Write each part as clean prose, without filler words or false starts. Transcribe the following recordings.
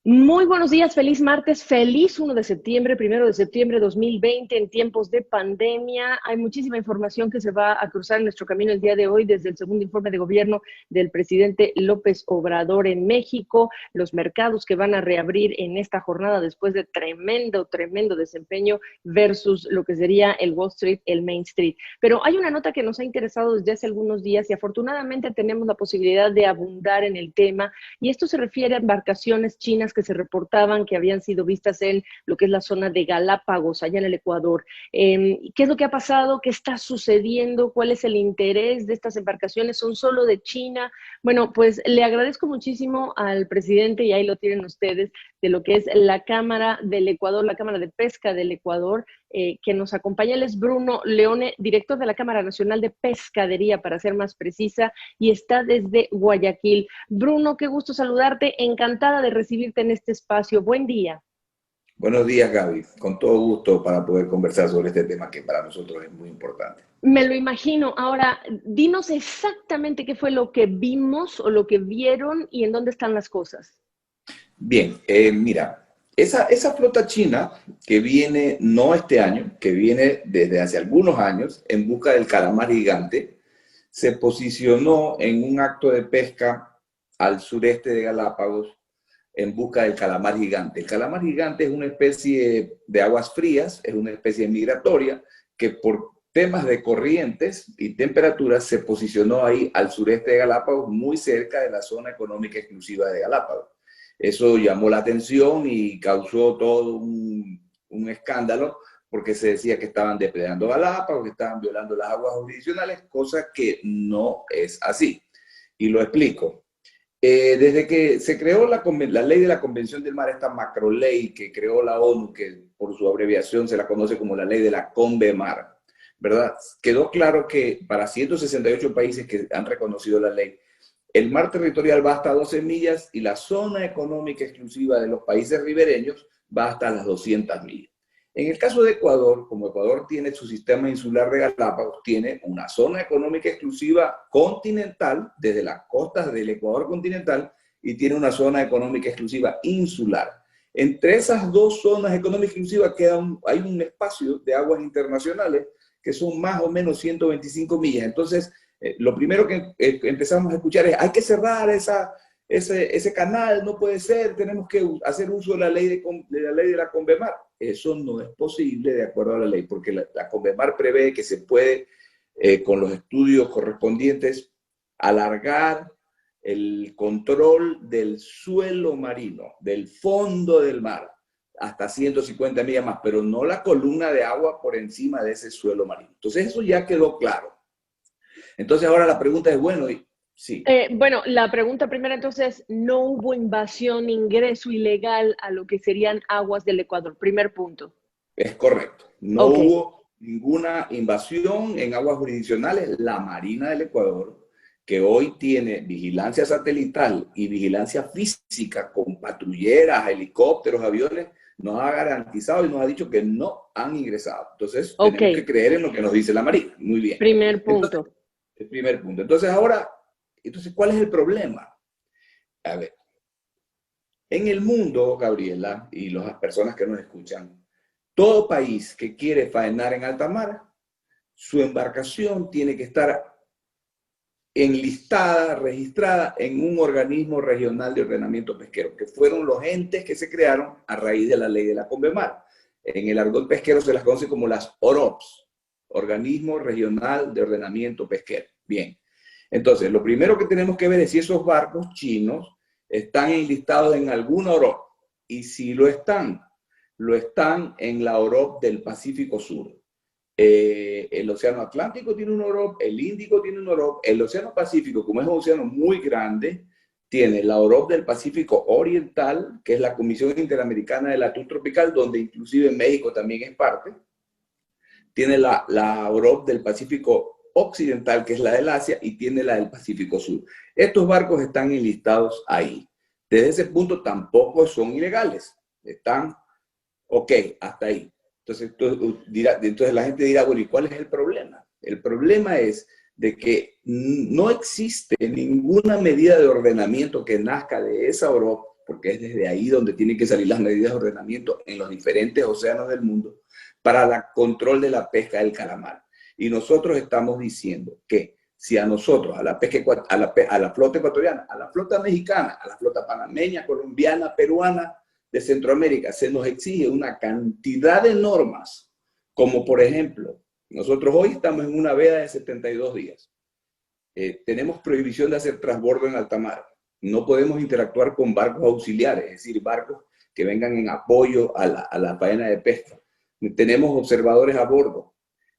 Muy buenos días, feliz martes, feliz 1 de septiembre, 1 de septiembre de 2020, en tiempos de pandemia. Hay muchísima información que se va a cruzar en nuestro camino el día de hoy desde el segundo informe de gobierno del presidente López Obrador en México, los mercados que van a reabrir en esta jornada después de tremendo desempeño versus lo que sería el Wall Street, el Main Street. Pero hay una nota que nos ha interesado desde hace algunos días y afortunadamente tenemos la posibilidad de abundar en el tema, y esto se refiere a embarcaciones chinas que se reportaban que habían sido vistas en lo que es la zona de Galápagos, allá en el Ecuador. ¿Qué es lo que ha pasado? ¿Qué está sucediendo? ¿Cuál es el interés de estas embarcaciones? ¿Son solo de China? Bueno, pues le agradezco muchísimo al presidente, y ahí lo tienen ustedes, de lo que es la Cámara del Ecuador, la Cámara de Pesca del Ecuador, que nos acompaña. Él es Bruno Leone, director de la Cámara Nacional de Pescadería, para ser más precisa, y está desde Guayaquil. Bruno, qué gusto saludarte, encantada de recibirte en este espacio. Buen día. Buenos días, Gaby. Con todo gusto para poder conversar sobre este tema que para nosotros es muy importante. Me lo imagino. Ahora, dinos exactamente qué fue lo que vimos o lo que vieron y en dónde están las cosas. Bien, mira, esa flota china que viene, no este año, que viene desde hace algunos años en busca del calamar gigante, se posicionó en un acto de pesca al sureste de Galápagos en busca del calamar gigante. El calamar gigante es una especie de aguas frías, es una especie migratoria que por temas de corrientes y temperaturas se posicionó ahí al sureste de Galápagos, muy cerca de la zona económica exclusiva de Galápagos. Eso llamó la atención y causó todo un escándalo porque se decía que estaban depredando Galápagos, que estaban violando las aguas jurisdiccionales, cosa que no es así. Y lo explico. Desde que se creó la ley de la Convención del Mar, esta macroley que creó la ONU, que por su abreviación se la conoce como la ley de la Convemar, ¿verdad? Quedó claro que para 168 países que han reconocido la ley, el mar territorial va hasta 12 millas y la zona económica exclusiva de los países ribereños va hasta las 200 millas. En el caso de Ecuador, como Ecuador tiene su sistema insular de Galápagos, tiene una zona económica exclusiva continental, desde las costas del Ecuador continental, y tiene una zona económica exclusiva insular. Entre esas dos zonas económicas exclusivas hay un espacio de aguas internacionales que son más o menos 125 millas. Entonces, lo primero que empezamos a escuchar es: hay que cerrar ese canal, no puede ser, tenemos que hacer uso de la ley de la Convemar. Eso no es posible de acuerdo a la ley, porque la Convemar prevé que se puede, con los estudios correspondientes, alargar el control del suelo marino, del fondo del mar, hasta 150 millas más, pero no la columna de agua por encima de ese suelo marino. Entonces eso ya quedó claro. Entonces ahora la pregunta es, bueno, sí. Bueno, la pregunta primera entonces, no hubo invasión, ingreso ilegal a lo que serían aguas del Ecuador. Primer punto. Es correcto. No Ok. hubo ninguna invasión en aguas jurisdiccionales. La Marina del Ecuador, que hoy tiene vigilancia satelital y vigilancia física con patrulleras, helicópteros, aviones, nos ha garantizado y nos ha dicho que no han ingresado. Entonces, Ok. tenemos que creer en lo que nos dice la Marina. Muy bien. Primer Entonces, punto. el primer punto. Entonces, ahora, ¿cuál es el problema? A ver, en el mundo, Gabriela, y las personas que nos escuchan, todo país que quiere faenar en alta mar, su embarcación tiene que estar enlistada, registrada en un organismo regional de ordenamiento pesquero, que fueron los entes que se crearon a raíz de la ley de la Convemar. En el argot pesquero se las conoce como las OROPS, Organismo Regional de Ordenamiento Pesquero. Bien, entonces lo primero que tenemos que ver es si esos barcos chinos están enlistados en alguna OROP, y si lo están en la OROP del Pacífico Sur. El Océano Atlántico tiene un OROP, el Índico tiene un OROP, el Océano Pacífico, como es un océano muy grande, tiene la OROP del Pacífico Oriental, que es la Comisión Interamericana del Atún Tropical, donde inclusive México también es parte. Tiene la OROP del Pacífico Occidental, que es la del Asia, y tiene la del Pacífico Sur. Estos barcos están enlistados ahí. Desde ese punto tampoco son ilegales. Están, ok, hasta ahí. Entonces la gente dirá, bueno, ¿y cuál es el problema? El problema es de que no existe ninguna medida de ordenamiento que nazca de esa OROP porque es desde ahí donde tienen que salir las medidas de ordenamiento en los diferentes océanos del mundo para el control de la pesca del calamar. Y nosotros estamos diciendo que si a nosotros, a la flota ecuatoriana, a la flota mexicana, a la flota panameña, colombiana, peruana, de Centroamérica, se nos exige una cantidad de normas, como por ejemplo, nosotros hoy estamos en una veda de 72 días. Tenemos prohibición de hacer transbordo en alta mar. No podemos interactuar con barcos auxiliares, es decir, barcos que vengan en apoyo a la faena de pesca. Tenemos observadores a bordo.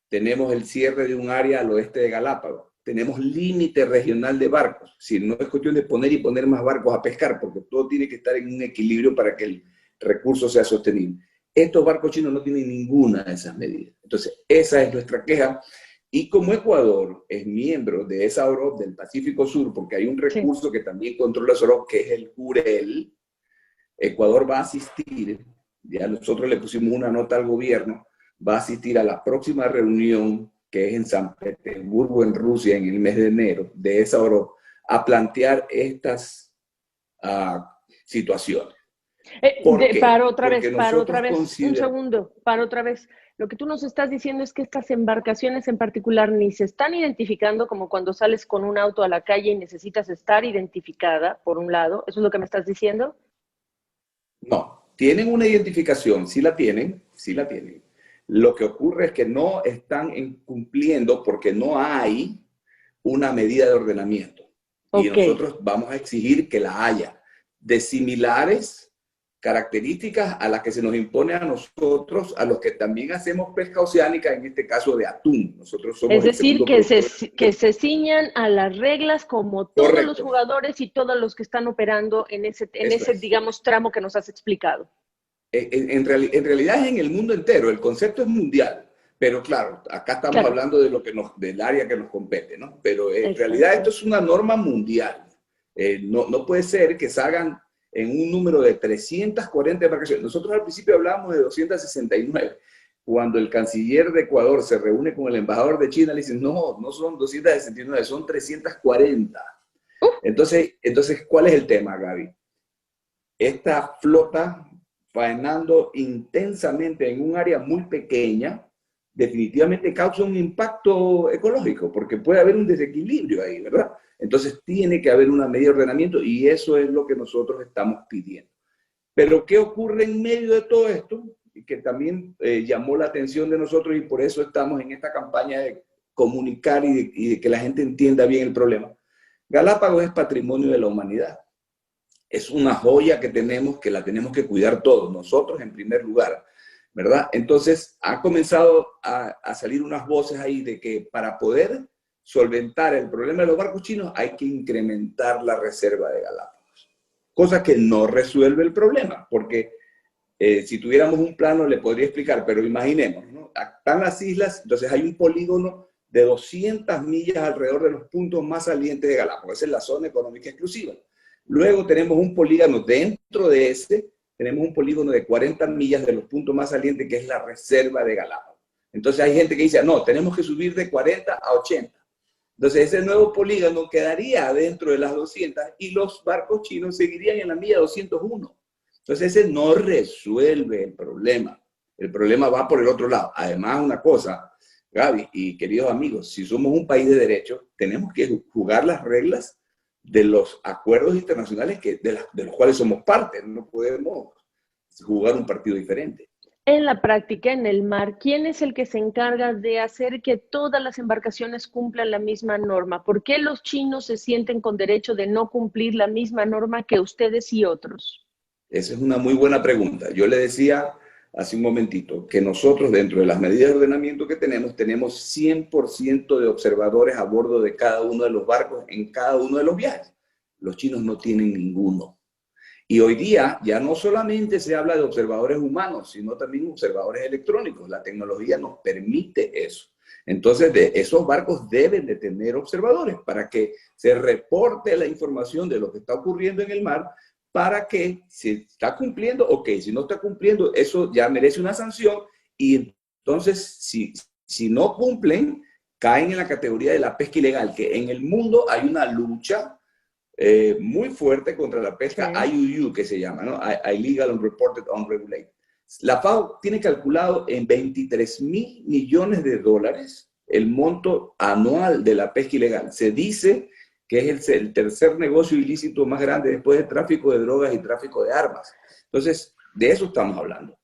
Tenemos el cierre de un área al oeste de Galápagos. Tenemos límite regional de barcos. Si no es cuestión de poner y poner más barcos a pescar, porque todo tiene que estar en un equilibrio para que el recurso sea sostenible. Estos barcos chinos no tienen ninguna de esas medidas. Entonces, esa es nuestra queja. Y como Ecuador es miembro de esa OROP del Pacífico Sur, porque hay un recurso que también controla esa OROP, que es el CUREL, Ecuador va a asistir, ya nosotros le pusimos una nota al gobierno, va a asistir a la próxima reunión, que es en San Petersburgo, en Rusia, en el mes de enero, de esa OROP, a plantear estas situaciones. Paro otra vez, un segundo, paro otra vez. Lo que tú nos estás diciendo es que estas embarcaciones en particular ni se están identificando, como cuando sales con un auto a la calle y necesitas estar identificada, por un lado. ¿Eso es lo que me estás diciendo? No, tienen una identificación, sí la tienen, sí la tienen. Lo que ocurre es que no están cumpliendo porque no hay una medida de ordenamiento. Y nosotros vamos a exigir que la haya, de similares características a las que se nos impone a nosotros, a los que también hacemos pesca oceánica, en este caso de atún. Nosotros somos es decir, que se ciñan a las reglas como todos Correcto. Los jugadores y todos los que están operando en ese digamos, tramo que nos has explicado. En realidad es en el mundo entero, el concepto es mundial, pero claro, acá estamos hablando de del área que nos compete, ¿no? Pero en realidad esto es una norma mundial. No puede ser que salgan en un número de 340 embarcaciones. Nosotros al principio hablábamos de 269. Cuando el canciller de Ecuador se reúne con el embajador de China, le dicen, no son 269, son 340. Entonces, ¿cuál es el tema, Gaby? Esta flota faenando intensamente en un área muy pequeña, definitivamente causa un impacto ecológico, porque puede haber un desequilibrio ahí, ¿verdad? Entonces tiene que haber una medida de ordenamiento y eso es lo que nosotros estamos pidiendo. Pero ¿qué ocurre en medio de todo esto? Y que también llamó la atención de nosotros y por eso estamos en esta campaña de comunicar y de que la gente entienda bien el problema. Galápagos es patrimonio de la humanidad. Es una joya que la tenemos que cuidar todos, nosotros en primer lugar, ¿verdad? Entonces, ha comenzado a salir unas voces ahí de que para poder solventar el problema de los barcos chinos hay que incrementar la reserva de Galápagos. Cosa que no resuelve el problema, porque si tuviéramos un plano le podría explicar, pero imaginemos, ¿no? Están las islas, entonces hay un polígono de 200 millas alrededor de los puntos más salientes de Galápagos. Esa es la zona económica exclusiva. Luego tenemos un polígono dentro de ese, tenemos un polígono de 40 millas de los puntos más salientes, que es la reserva de Galápagos. Entonces hay gente que dice, no, tenemos que subir de 40 a 80. Entonces ese nuevo polígono quedaría dentro de las 200 y los barcos chinos seguirían en la milla 201. Entonces ese no resuelve el problema. El problema va por el otro lado. Además, una cosa, Gaby y queridos amigos, si somos un país de derecho, tenemos que jugar las reglas de los acuerdos internacionales de los cuales somos parte. No podemos jugar un partido diferente. En la práctica, en el mar, ¿quién es el que se encarga de hacer que todas las embarcaciones cumplan la misma norma? ¿Por qué los chinos se sienten con derecho de no cumplir la misma norma que ustedes y otros? Esa es una muy buena pregunta. Yo le decía hace un momentito que nosotros, dentro de las medidas de ordenamiento que tenemos 100% de observadores a bordo de cada uno de los barcos en cada uno de los viajes. Los chinos no tienen ninguno. Y hoy día ya no solamente se habla de observadores humanos, sino también observadores electrónicos. La tecnología nos permite eso. Entonces, esos barcos deben de tener observadores para que se reporte la información de lo que está ocurriendo en el mar, para que si está cumpliendo, ok, si no está cumpliendo, eso ya merece una sanción y entonces si no cumplen, caen en la categoría de la pesca ilegal, que en el mundo hay una lucha muy fuerte contra la pesca Sí. IUU, que se llama, ¿no? Illegal, Unreported, Unregulated. La FAO tiene calculado en 23.000 millones de dólares el monto anual de la pesca ilegal. Se dice que es el tercer negocio ilícito más grande después del tráfico de drogas y tráfico de armas. Entonces, de eso estamos hablando.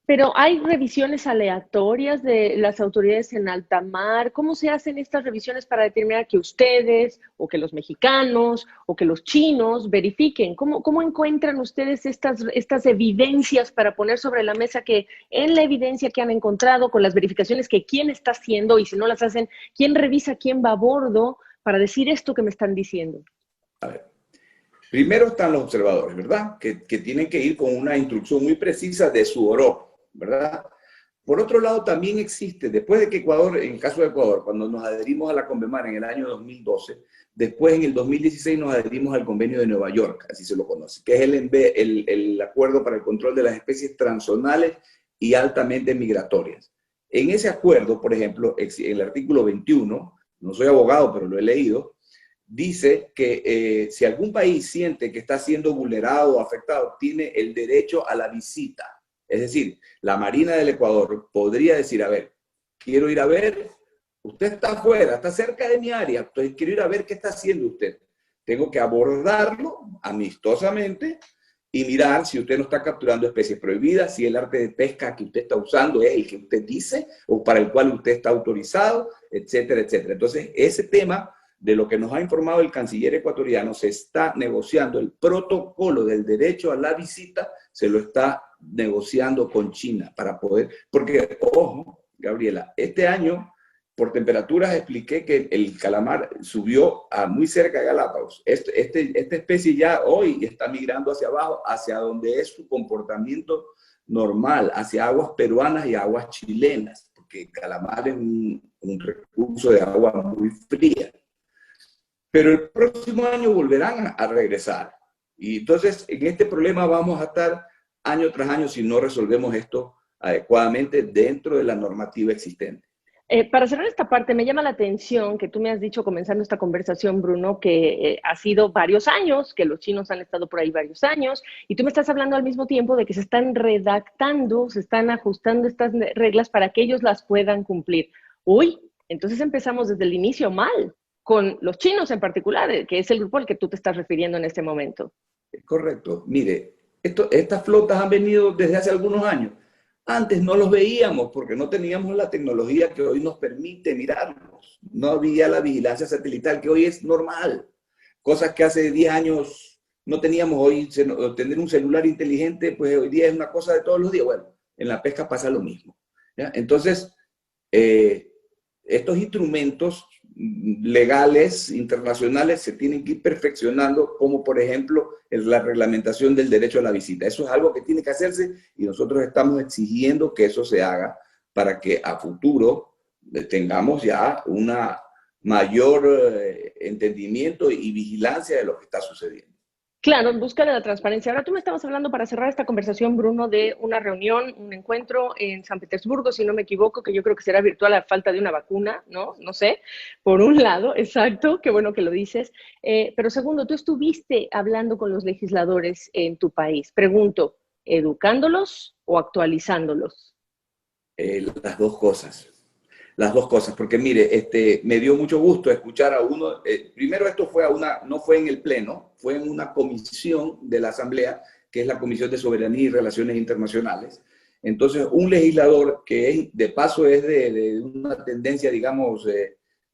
Pero hay revisiones aleatorias de las autoridades en alta mar. ¿Cómo se hacen estas revisiones para determinar que ustedes, o que los mexicanos, o que los chinos verifiquen? ¿Cómo encuentran ustedes estas evidencias para poner sobre la mesa que en la evidencia que han encontrado, con las verificaciones que quién está haciendo, y si no las hacen, quién revisa, quién va a bordo para decir esto que me están diciendo? A ver. Primero están los observadores, ¿verdad? Que tienen que ir con una instrucción muy precisa de su OROP, ¿verdad? Por otro lado, también existe, después de que Ecuador, en el caso de Ecuador, cuando nos adherimos a la CONVEMAR en el año 2012, después en el 2016 nos adherimos al Convenio de Nueva York, así se lo conoce, que es el Acuerdo para el Control de las Especies Transzonales y Altamente Migratorias. En ese acuerdo, por ejemplo, en el artículo 21, no soy abogado, pero lo he leído, dice que si algún país siente que está siendo vulnerado o afectado, tiene el derecho a la visita. Es decir, la Marina del Ecuador podría decir, a ver, quiero ir a ver, usted está afuera, está cerca de mi área, entonces quiero ir a ver qué está haciendo usted. Tengo que abordarlo amistosamente y mirar si usted no está capturando especies prohibidas, si el arte de pesca que usted está usando es el que usted dice o para el cual usted está autorizado, etcétera, etcétera. Entonces, ese tema, de lo que nos ha informado el canciller ecuatoriano, se está negociando el protocolo del derecho a la visita, se lo está negociando con China para poder, porque, ojo, Gabriela, este año, por temperaturas, expliqué que el calamar subió a muy cerca de Galápagos. Esta especie ya hoy está migrando hacia abajo, hacia donde es su comportamiento normal, hacia aguas peruanas y aguas chilenas, porque el calamar es un recurso de agua muy fría. Pero el próximo año volverán a regresar. Y entonces en este problema vamos a estar año tras año si no resolvemos esto adecuadamente dentro de la normativa existente. Para cerrar esta parte, me llama la atención que tú me has dicho, comenzando esta conversación, Bruno, que ha sido varios años, que los chinos han estado por ahí varios años, y tú me estás hablando al mismo tiempo de que se están redactando, se están ajustando estas reglas para que ellos las puedan cumplir. Uy, entonces empezamos desde el inicio mal, con los chinos en particular, que es el grupo al que tú te estás refiriendo en este momento. Correcto. Mire, estas flotas han venido desde hace algunos años. Antes no los veíamos porque no teníamos la tecnología que hoy nos permite mirarlos. No había la vigilancia satelital que hoy es normal. Cosas que hace 10 años no teníamos hoy. Tener un celular inteligente, pues hoy día es una cosa de todos los días. Bueno, en la pesca pasa lo mismo, ¿ya? Entonces, estos instrumentos legales internacionales se tienen que ir perfeccionando, como por ejemplo la reglamentación del derecho a la visita. Eso es algo que tiene que hacerse y nosotros estamos exigiendo que eso se haga para que a futuro tengamos ya una mayor entendimiento y vigilancia de lo que está sucediendo. Claro, en busca de la transparencia. Ahora tú me estabas hablando, para cerrar esta conversación, Bruno, de una reunión, un encuentro en San Petersburgo, si no me equivoco, que yo creo que será virtual a falta de una vacuna, ¿no? No sé, por un lado, exacto, qué bueno que lo dices. Pero segundo, tú estuviste hablando con los legisladores en tu país. Pregunto, ¿educándolos o actualizándolos? Las dos cosas. Las dos cosas, porque mire, me dio mucho gusto escuchar a uno, primero esto fue no fue en el Pleno, fue en una comisión de la Asamblea, que es la Comisión de Soberanía y Relaciones Internacionales. Entonces, un legislador que de paso es de una tendencia, digamos,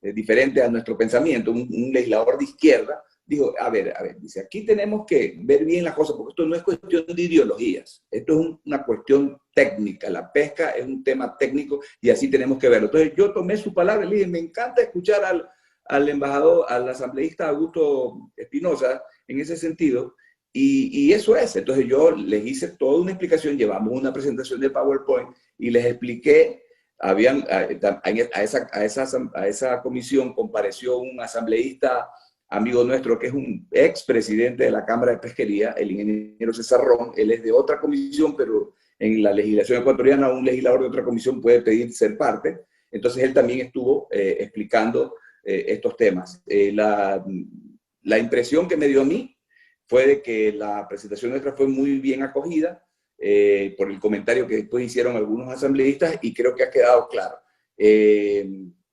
diferente a nuestro pensamiento, un legislador de izquierda, dijo, a ver, dice, aquí tenemos que ver bien las cosas, porque esto no es cuestión de ideologías, esto es una cuestión técnica, la pesca es un tema técnico y así tenemos que verlo. Entonces yo tomé su palabra y le dije, me encanta escuchar al embajador, al asambleísta Augusto Espinosa en ese sentido, y eso es. Entonces yo les hice toda una explicación, llevamos una presentación de PowerPoint y les expliqué. A esa comisión compareció un asambleísta amigo nuestro que es un expresidente de la Cámara de Pesquería, el ingeniero César Ron. Él es de otra comisión, pero en la legislación ecuatoriana un legislador de otra comisión puede pedir ser parte. Entonces él también estuvo explicando estos temas. la impresión que me dio a mí fue de que la presentación nuestra fue muy bien acogida por el comentario que después hicieron algunos asambleístas, y creo que ha quedado claro.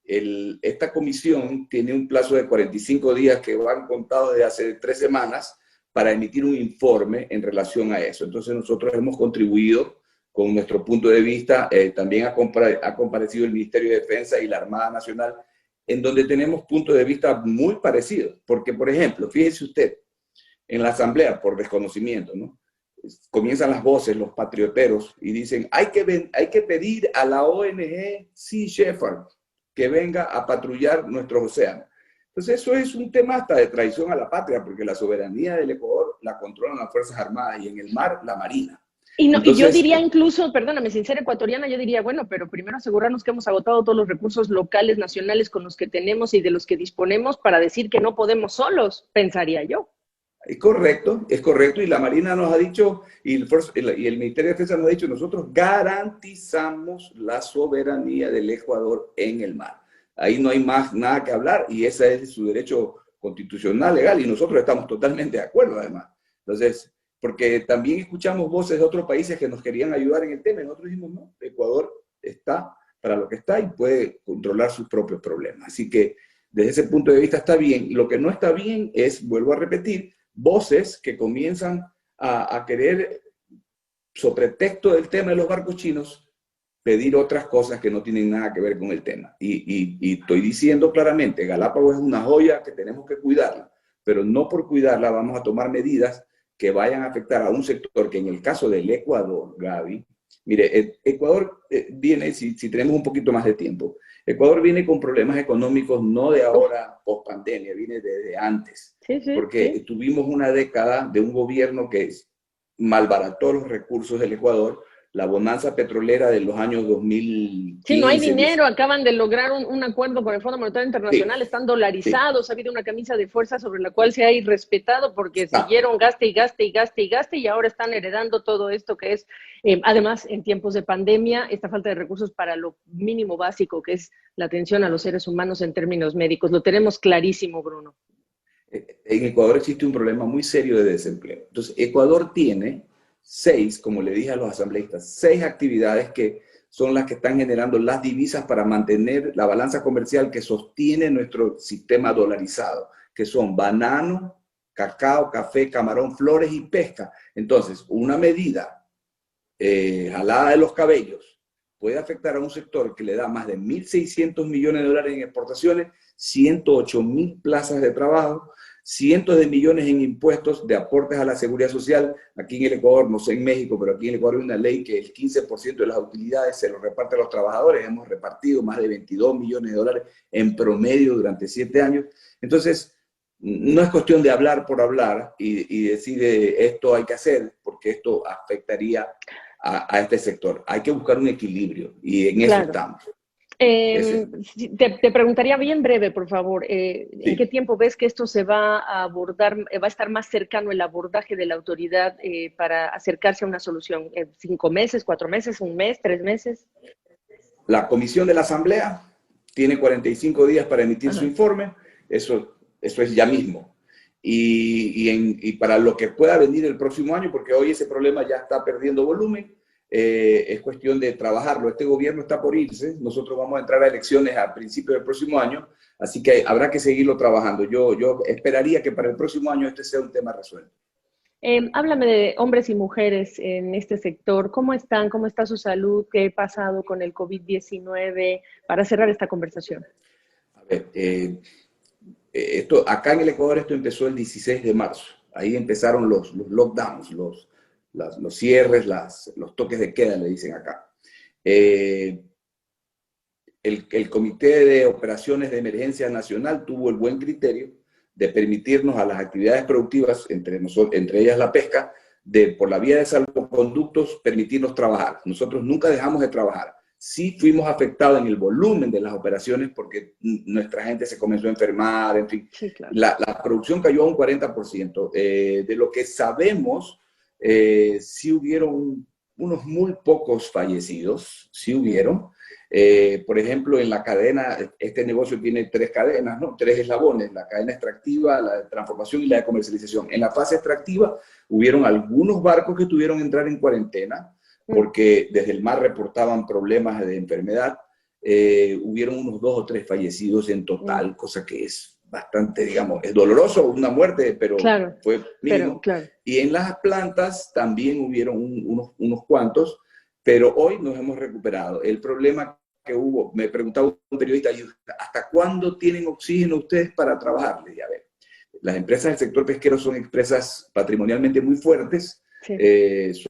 Esta comisión tiene un plazo de 45 días que van contados desde hace 3 semanas para emitir un informe en relación a eso. Entonces nosotros hemos contribuido con nuestro punto de vista. También ha comparecido el Ministerio de Defensa y la Armada Nacional, en donde tenemos puntos de vista muy parecidos. Porque, por ejemplo, fíjese usted, en la Asamblea, por desconocimiento, ¿no?, comienzan las voces, los patrioteros, y dicen, hay que pedir a la ONG Sea Shepherd que venga a patrullar nuestros océanos. Entonces eso es un tema hasta de traición a la patria, porque la soberanía del Ecuador la controlan las Fuerzas Armadas y en el mar la Marina. Y, no, Entonces, y yo diría incluso, perdóname, sin ser ecuatoriana, yo diría, bueno, pero primero asegurarnos que hemos agotado todos los recursos locales, nacionales con los que tenemos y de los que disponemos para decir que no podemos solos, pensaría yo. es correcto, y la Marina nos ha dicho, y el Ministerio de Defensa nos ha dicho, nosotros garantizamos la soberanía del Ecuador en el mar. Ahí no hay más nada que hablar, y ese es su derecho constitucional, legal, y nosotros estamos totalmente de acuerdo, además. Entonces, porque también escuchamos voces de otros países que nos querían ayudar en el tema, y nosotros dijimos, no, Ecuador está para lo que está y puede controlar sus propios problemas. Así que, desde ese punto de vista está bien. Lo que no está bien es, vuelvo a repetir, voces que comienzan a querer, sobre pretexto del tema de los barcos chinos, pedir otras cosas que no tienen nada que ver con el tema. Y estoy diciendo claramente, Galápagos es una joya que tenemos que cuidarla, pero no por cuidarla vamos a tomar medidas que vayan a afectar a un sector que, en el caso del Ecuador, Gaby, mire, Ecuador viene, si tenemos un poquito más de tiempo, Ecuador viene con problemas económicos no de ahora, post pandemia, viene desde antes. Porque tuvimos una década de un gobierno que malbarató los recursos del Ecuador, la bonanza petrolera de los años 2015. Sí, no hay dinero, acaban de lograr un acuerdo con el Fondo Monetario Internacional, sí, están dolarizados, sí, ha habido una camisa de fuerza sobre la cual se ha irrespetado porque siguieron gaste y gaste y gaste y gaste, y ahora están heredando todo esto que es, además, en tiempos de pandemia, esta falta de recursos para lo mínimo básico, que es la atención a los seres humanos en términos médicos. Lo tenemos clarísimo, Bruno. En Ecuador existe un problema muy serio de desempleo. Entonces, Ecuador tiene 6, como le dije a los asambleístas, 6 actividades que son las que están generando las divisas para mantener la balanza comercial que sostiene nuestro sistema dolarizado, que son banano, cacao, café, camarón, flores y pesca. Entonces, una medida jalada de los cabellos puede afectar a un sector que le da más de 1.600 millones de dólares en exportaciones, 108.000 plazas de trabajo, cientos de millones en impuestos de aportes a la seguridad social. Aquí en el Ecuador, no sé en México, pero aquí en el Ecuador hay una ley que el 15% de las utilidades se lo reparte a los trabajadores. Hemos repartido más de 22 millones de dólares en promedio durante 7 años. Entonces, no es cuestión de hablar por hablar y decir esto hay que hacer, porque esto afectaría a este sector. Hay que buscar un equilibrio y en eso estamos. Te preguntaría bien breve, por favor, sí. ¿En qué tiempo ves que esto se va a abordar, va a estar más cercano el abordaje de la autoridad para acercarse a una solución? ¿5 meses, 4 meses, 1 mes, 3 meses? La comisión de la Asamblea tiene 45 días para emitir su informe, eso es ya mismo. Y para lo que pueda venir el próximo año, porque hoy ese problema ya está perdiendo volumen, es cuestión de trabajarlo. Este gobierno está por irse, nosotros vamos a entrar a elecciones a principios del próximo año, así que habrá que seguirlo trabajando. Yo esperaría que para el próximo año este sea un tema resuelto. Háblame de hombres y mujeres en este sector. ¿Cómo están? ¿Cómo está su salud? ¿Qué ha pasado con el COVID-19? Para cerrar esta conversación. A ver, acá en el Ecuador esto empezó el 16 de marzo. Ahí empezaron los lockdowns, los cierres, los toques de queda, le dicen acá. El Comité de Operaciones de Emergencia Nacional tuvo el buen criterio de permitirnos a las actividades productivas, entre ellas la pesca, por la vía de salvoconductos, permitirnos trabajar. Nosotros nunca dejamos de trabajar. Sí fuimos afectados en el volumen de las operaciones porque nuestra gente se comenzó a enfermar, en fin. Sí, claro. La producción cayó a un 40%. De lo que sabemos, sí hubieron unos muy pocos fallecidos, sí hubieron. Por ejemplo, en la cadena, este negocio tiene tres cadenas, ¿no? Tres eslabones, la cadena extractiva, la de transformación y la de comercialización. En la fase extractiva hubieron algunos barcos que tuvieron que entrar en cuarentena porque desde el mar reportaban problemas de enfermedad. Hubieron unos 2 o 3 fallecidos en total, cosa que es bastante, digamos, es doloroso una muerte, pero claro, fue mínimo. claro. Y en las plantas también hubieron unos cuantos, pero hoy nos hemos recuperado. El problema que hubo, me preguntaba un periodista, ¿hasta cuándo tienen oxígeno ustedes para trabajar? Le dije, a ver, las empresas del sector pesquero son empresas patrimonialmente muy fuertes, sí.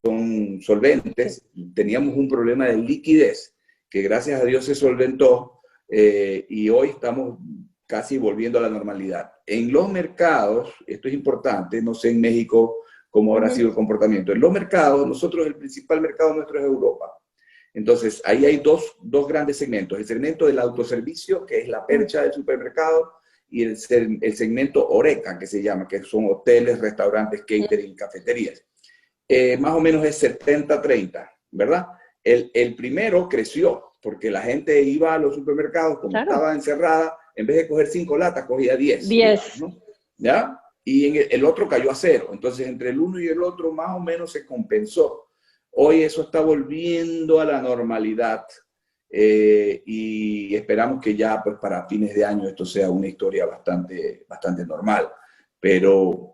Son solventes, sí. Teníamos un problema de liquidez que gracias a Dios se solventó y hoy estamos casi volviendo a la normalidad. En los mercados, esto es importante, no sé en México cómo habrá sido el comportamiento. En los mercados, nosotros el principal mercado nuestro es Europa. Entonces, ahí hay dos grandes segmentos. El segmento del autoservicio, que es la percha del supermercado, y el segmento Horeca, que se llama, que son hoteles, restaurantes, catering, cafeterías. Más o menos es 70-30, ¿verdad? El primero creció, porque la gente iba a los supermercados, como estaba encerrada, en vez de coger 5 latas, cogía 10. 10. Digamos, ¿no? ¿Ya? Y el otro cayó a 0. Entonces, entre el uno y el otro, más o menos se compensó. Hoy eso está volviendo a la normalidad y esperamos que ya pues, para fines de año esto sea una historia bastante normal. Pero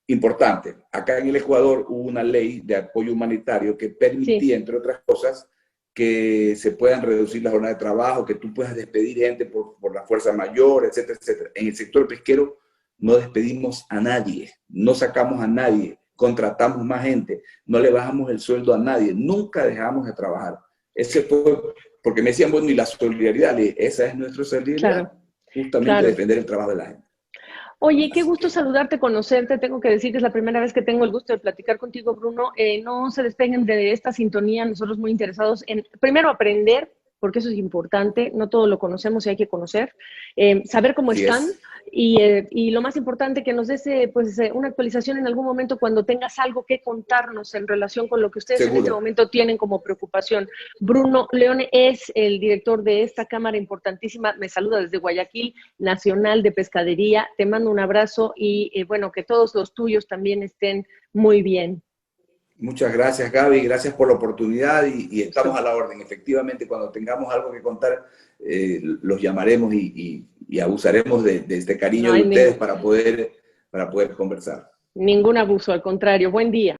importante, acá en el Ecuador hubo una ley de apoyo humanitario que permitía, entre otras cosas, que se puedan reducir las jornadas de trabajo, que tú puedas despedir gente por la fuerza mayor, etcétera, etcétera. En el sector pesquero no despedimos a nadie, no sacamos a nadie, contratamos más gente, no le bajamos el sueldo a nadie, nunca dejamos de trabajar. Ese fue, porque me decían, bueno, y la solidaridad, esa es nuestra solidaridad, justamente defender el trabajo de la gente. Oye, qué gusto saludarte, conocerte. Tengo que decir que es la primera vez que tengo el gusto de platicar contigo, Bruno. No se despeguen de esta sintonía. Nosotros muy interesados en, primero, aprender, porque eso es importante. No todo lo conocemos y hay que conocer. Saber cómo están. Y lo más importante, que nos des una actualización en algún momento cuando tengas algo que contarnos en relación con lo que ustedes en este momento tienen como preocupación. Bruno Leone es el director de esta cámara importantísima. Me saluda desde Guayaquil, Nacional de Pescadería. Te mando un abrazo y bueno, que todos los tuyos también estén muy bien. Muchas gracias, Gaby. Gracias por la oportunidad y estamos a la orden. Efectivamente, cuando tengamos algo que contar, los llamaremos y abusaremos de este cariño de ustedes para poder conversar. Ningún abuso, al contrario. Buen día.